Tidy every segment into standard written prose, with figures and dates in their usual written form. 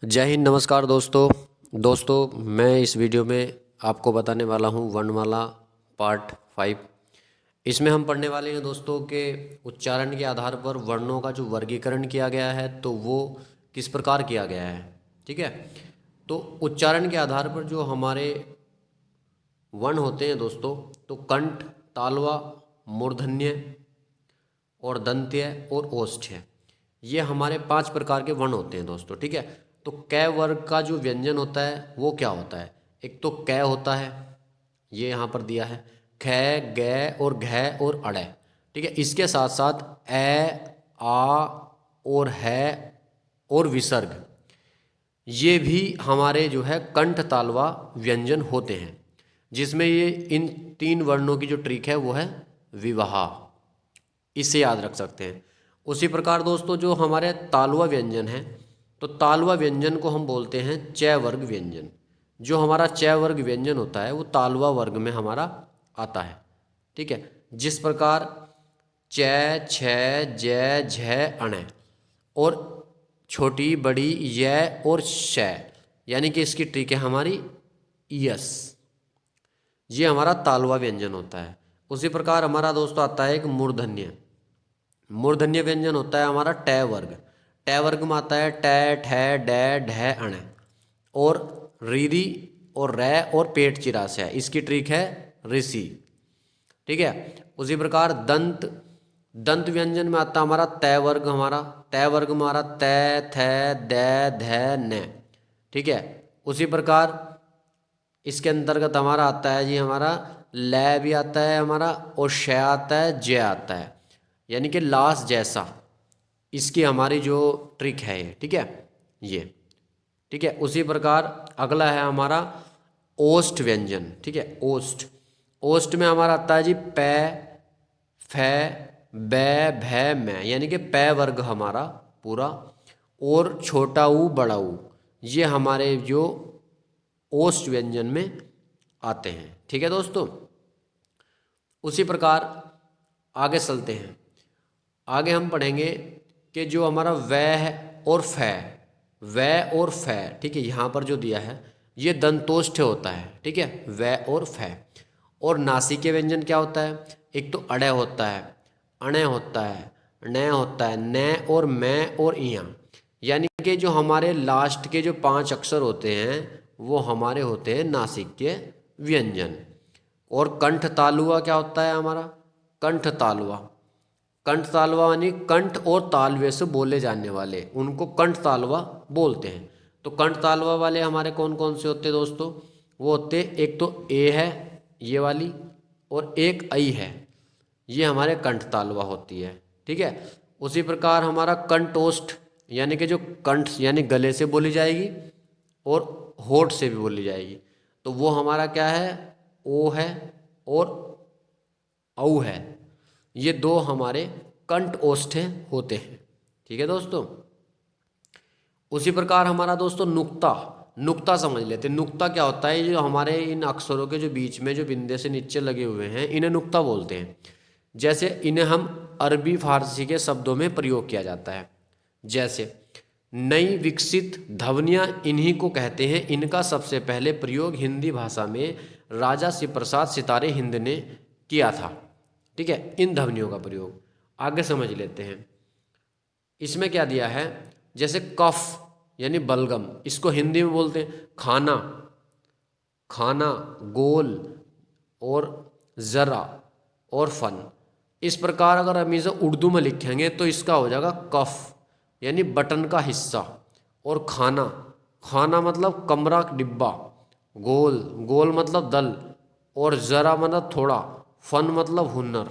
जय हिंद, नमस्कार दोस्तों मैं इस वीडियो में आपको बताने वाला हूँ वर्णमाला पार्ट 5। इसमें हम पढ़ने वाले हैं दोस्तों के उच्चारण के आधार पर वर्णों का जो वर्गीकरण किया गया है तो वो किस प्रकार किया गया है। ठीक है, तो उच्चारण के आधार पर जो हमारे वर्ण होते हैं दोस्तों, तो कंठ, तालवा, मूर्धन्य और दंत्य और ओष्ठ्य, ये हमारे 5 प्रकार के वर्ण होते हैं दोस्तों। ठीक है, तो कै वर्ग का जो व्यंजन होता है वो क्या होता है। एक तो कै होता है, ये यहाँ पर दिया है, ख, ग और घ और अड़। ठीक है, इसके साथ साथ ए, आ और है और विसर्ग, ये भी हमारे जो है कंठ तालवा व्यंजन होते हैं, जिसमें ये इन 3 वर्णों की जो ट्रिक है वो है विवाह। इसे याद रख सकते हैं। उसी प्रकार दोस्तों जो हमारे तालवा व्यंजन है, तो तालवा व्यंजन को हम बोलते हैं च वर्ग व्यंजन। जो हमारा च वर्ग व्यंजन होता है वो तालवा वर्ग में हमारा आता है। ठीक है, जिस प्रकार च, छ, ज, झ, अण और छोटी बड़ी य और श, यानी कि इसकी ट्रिक है हमारी यस। ये हमारा तालवा व्यंजन होता है। उसी प्रकार हमारा दोस्तों आता है एक मूर्धन्य। मूर्धन्य व्यंजन होता है हमारा ट वर्ग। ट वर्ग में आता है ट, ठ, ड, ढ, अण और रीरी और रै और पेट चिरास है, इसकी ट्रिक है ऋषि। ठीक है, उसी प्रकार दंत, दंत व्यंजन में आता है हमारा तय वर्ग। हमारा तय वर्ग में हमारा तय, थ, द, ध, न। ठीक है, उसी प्रकार इसके अंतर्गत हमारा आता है जी हमारा लय भी आता है हमारा, और श आता है, ज आता है, यानी कि लाश जैसा। इसकी हमारी जो ट्रिक है ये, ठीक है ये। ठीक है, उसी प्रकार अगला है हमारा ओष्ठ व्यंजन। ठीक है, ओष्ठ, ओष्ठ में हमारा आता है जी पै, फ, ब, भ, मै, यानी कि पै वर्ग हमारा पूरा, और छोटा ऊ, बड़ा ऊ, ये हमारे जो ओष्ठ व्यंजन में आते हैं। ठीक है दोस्तों, उसी प्रकार आगे चलते हैं। आगे हम पढ़ेंगे कि जो हमारा वह और फ, वह और फ, ठीक है, यहाँ पर जो दिया है ये दंतोष्ठ होता है। ठीक है, वह और फ। और नासिके व्यंजन क्या होता है, एक तो अड़े होता है, अणे होता है, न होता है, न और मैं और इया, यानी कि जो हमारे लास्ट के जो 5 अक्षर होते हैं वो हमारे होते हैं नासिक के व्यंजन। और कंठ तालुआ क्या होता है हमारा, कंठ तालुआ, कंठ तालवा यानी कंठ और तालवे से बोले जाने वाले, उनको कंठ तालवा बोलते हैं। तो कंठ तालवा वाले हमारे कौन कौन से होते हैं दोस्तों, वो होते एक तो ए है ये वाली, और एक आई है, ये हमारे कंठ तालवा होती है। ठीक है, उसी प्रकार हमारा कंठोष्ठ, यानी कि जो कंठ यानी गले से बोली जाएगी और होठ से भी बोली जाएगी, तो वो हमारा क्या है, ओ है और औ है। ये 2 हमारे कंठ ओष्ठ होते हैं। ठीक है दोस्तों, उसी प्रकार हमारा दोस्तों नुक्ता, नुक्ता समझ लेते हैं। नुक्ता क्या होता है, जो हमारे इन अक्षरों के जो बीच में जो बिंदे से नीचे लगे हुए हैं इन्हें नुक्ता बोलते हैं। जैसे इन्हें हम अरबी फारसी के शब्दों में प्रयोग किया जाता है। जैसे नई विकसित ध्वनियाँ इन्हीं को कहते हैं। इनका सबसे पहले प्रयोग हिंदी भाषा में राजा शिव प्रसाद सितारे हिंद ने किया था। ठीक है, इन ध्वनियों का प्रयोग आगे समझ लेते हैं। इसमें क्या दिया है, जैसे कफ यानी बलगम, इसको हिंदी में बोलते हैं खाना, खाना, गोल और ज़रा और फन। इस प्रकार अगर हम इसे उर्दू में लिखेंगे तो इसका हो जाएगा कफ यानी बटन का हिस्सा, और खाना, खाना मतलब कमरा डिब्बा, गोल, गोल मतलब दल, और ज़रा मतलब थोड़ा, फन मतलब हुनर।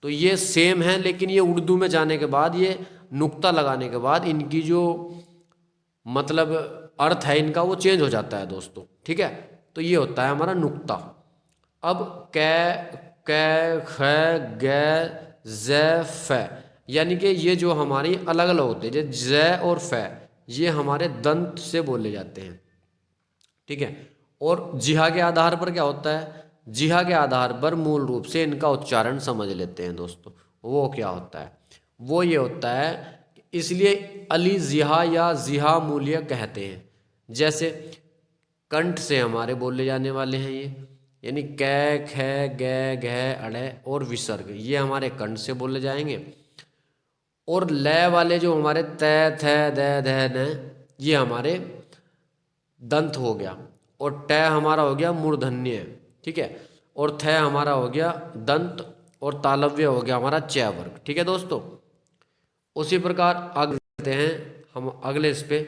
तो ये सेम है, लेकिन ये उर्दू में जाने के बाद, ये नुक्ता लगाने के बाद इनकी जो मतलब अर्थ है इनका वो चेंज हो जाता है दोस्तों। ठीक है, तो ये होता है हमारा नुक्ता। अब कै, कै, ख, ग, ज, फ, यानी कि ये जो हमारी अलग अलग होते हैं, जैसे ज और फ, ये हमारे दंत से बोले जाते हैं। ठीक है, और जिहा के आधार पर क्या होता है, जिहा के आधार पर मूल रूप से इनका उच्चारण समझ लेते हैं दोस्तों। वो क्या होता है, वो ये होता है कि इसलिए अली जिहा या जिहा मूल्य कहते हैं। जैसे कंठ से हमारे बोले जाने वाले हैं ये, यानी कै ख ग घ अड़ और विसर्ग, ये हमारे कंठ से बोले जाएंगे। और लय वाले जो हमारे त थ द ध न, ये हमारे दंत हो गया। और ट हमारा हो गया मूर्धन्य, ठीक है। और थ हमारा हो गया दंत, और तालव्य हो गया हमारा च वर्ग, ठीक है दोस्तों। उसी प्रकार आगे बढ़ते हैं हम अगले इस पे,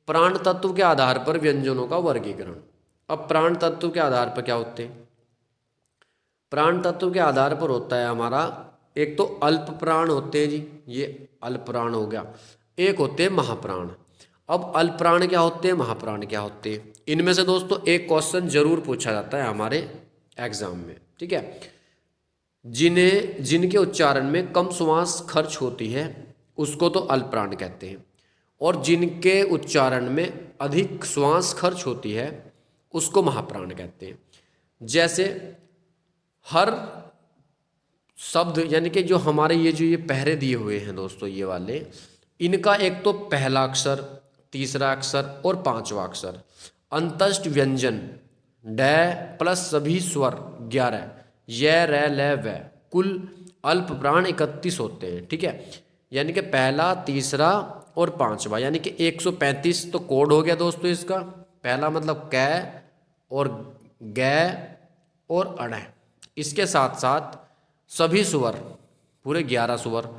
प्राण तत्व के आधार पर व्यंजनों का वर्गीकरण। अब प्राण तत्व के आधार पर क्या होते हैं? प्राण तत्व के आधार पर होता है हमारा, एक तो अल्प प्राण होते हैं जी, ये अल्प प्राण हो गया। एक होते हैं महाप्राण। अब अल्प प्राण क्या होते हैं, महाप्राण क्या होते हैं? इनमें से दोस्तों एक क्वेश्चन जरूर पूछा जाता है हमारे एग्जाम में, ठीक है। जिनके उच्चारण में कम श्वास खर्च होती है उसको तो अल्प प्राण कहते हैं, और जिनके उच्चारण में अधिक श्वास खर्च होती है उसको महाप्राण कहते हैं। जैसे हर शब्द, यानी कि जो हमारे ये पहरे दिए हुए हैं दोस्तों, ये वाले, इनका एक तो पहला अक्षर, तीसरा अक्षर और पांचवा अक्षर, अंतस्थ व्यंजन ड प्लस सभी स्वर 11, य र ल व, कुल अल्प प्राण 31 होते हैं, ठीक है। यानी कि पहला, तीसरा और पांचवा, यानी कि 135 तो कोड हो गया दोस्तों इसका। पहला मतलब कै और ग और अड़, इसके साथ साथ सभी स्वर, पूरे 11 स्वर,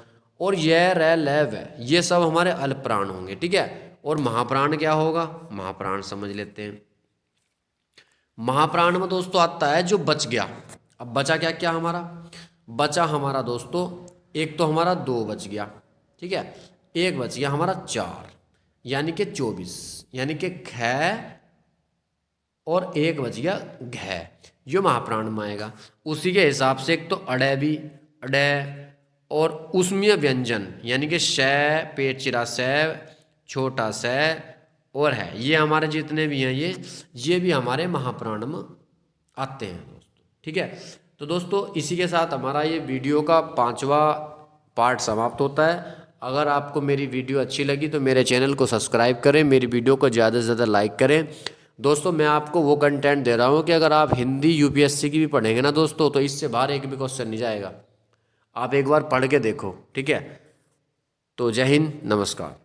और य र ल व, ये सब हमारे अल्प प्राण होंगे, ठीक है। और महाप्राण क्या होगा? महाप्राण समझ लेते हैं। महाप्राण में दोस्तों आता है जो बच गया। अब बचा क्या क्या हमारा? बचा हमारा दोस्तों, एक तो हमारा 2 बच गया, ठीक है, एक बच गया हमारा 4, यानी कि 24, यानी कि ख, और एक बच गया घ, ये महाप्राण में आएगा। उसी के हिसाब से एक तो अड़े भी, अड़े, और उसमें व्यंजन, यानी कि श, पेट चिरा स, छोटा स और है, ये हमारे जितने भी हैं ये भी हमारे महाप्राण में आते हैं दोस्तों, ठीक है। तो दोस्तों इसी के साथ हमारा ये वीडियो का 5वां पार्ट समाप्त होता है। अगर आपको मेरी वीडियो अच्छी लगी तो मेरे चैनल को सब्सक्राइब करें, मेरी वीडियो को ज़्यादा से ज़्यादा लाइक करें। दोस्तों मैं आपको वो कंटेंट दे रहा हूँ कि अगर आप हिंदी यूपीएससी की भी पढ़ेंगे ना दोस्तों, तो इससे बाहर एक भी क्वेश्चन नहीं जाएगा। आप एक बार पढ़ के देखो, ठीक है। तो जय हिंद, नमस्कार।